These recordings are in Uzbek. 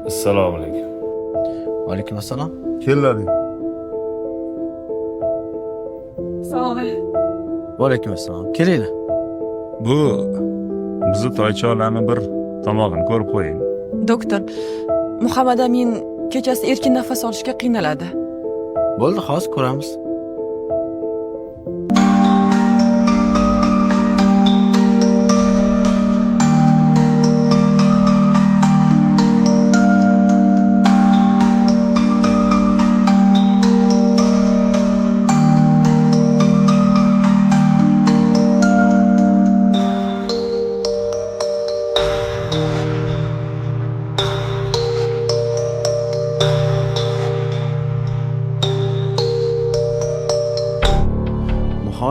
Assalomu alaykum. Alaykum assalom. Kellaring. Assalomu alaykum. Va alaykum assalom. Kelinglar. Bu bizni toychoqlarni bir tomog'ini ko'rib qo'ying. Doktor, Muhammad Amin kechasi erkin nafas olishga qiynaladi. Bo'ldi, hozir ko'ramiz.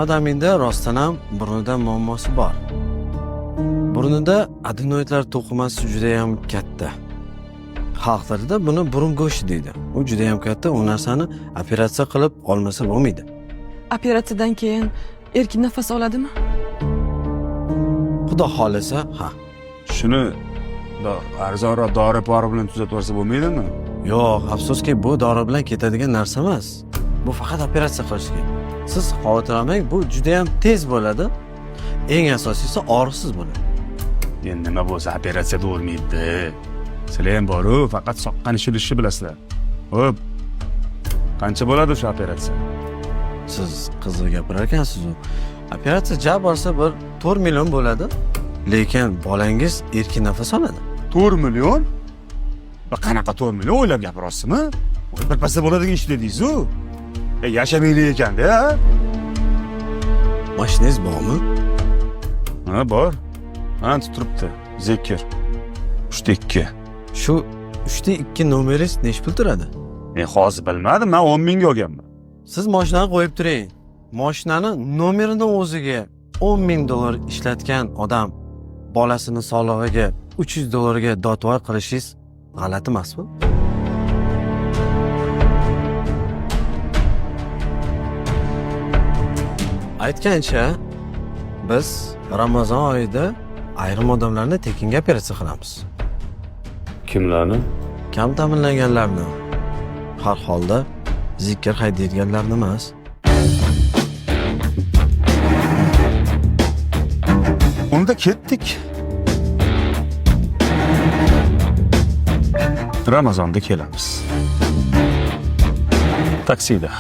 Muhammad Aminda rostdan ham burnida muammosi bor. Burnida adenoidlar to'qimasi juda ham katta. Xalq tilida buni burun go'shti deydi. U juda ham katta, u narsani operatsiya qilib olmasa bo'lmaydi. Operatsiyadan keyin erkin nafas oladimi? Xudo xolasa, ha. Shuni arzonroq dori-pori bilan tuzatib olsa bo'lmaydimi? Yo'q, afsuski bu dori bilan ketadigan narsa emas. Bu faqat operatsiya qilishga. Siz xavotir olmang, bu juda ham tez bo'ladi. Eng asosiysi og'riqsiz bo'ladi. Endi nima bo'lsa operatsiyada o'lmaydi. Sizlar ham boru, faqat soqqan ishilishni bilasizlar. Xo'p. Qancha bo'ladi o'sha operatsiya? Siz qiziq gapirar ekansiz u. Operatsiya jab borsa bir 4 million bo'ladi. Lekin bolangiz erkin nafas oladi. 4 million? Va qanaqa 4 million o'ylab gapiryapsizmi? Birpasda bo'ladigan ish dedingiz-ku. Yashamaylik ekan-da. Mashinangiz bormi? Ha, bor. Ancha turibdi. Zekir. 3.2. Shu 3.2 nomeringiz nech pul turadi? Men hozir bilmadim, men 10 mingga olganman. Siz mashinani qo'yib turing. Mashinani nomerining o'ziga 10 ming dollar ishlatgan odam bolasini sog'lig'iga 300 dollarga dotvoy qilishingiz g'alati emasmi? Aytgancha, biz Ramazon oyida ayrim odamlarni tekinga operatsiya qilamiz. Kimlarni? Kam ta'minlanganlarni. Har holda zikr haydaydiganlarni emas. Unda ketdik. Ramazonda kelamiz. Taksida.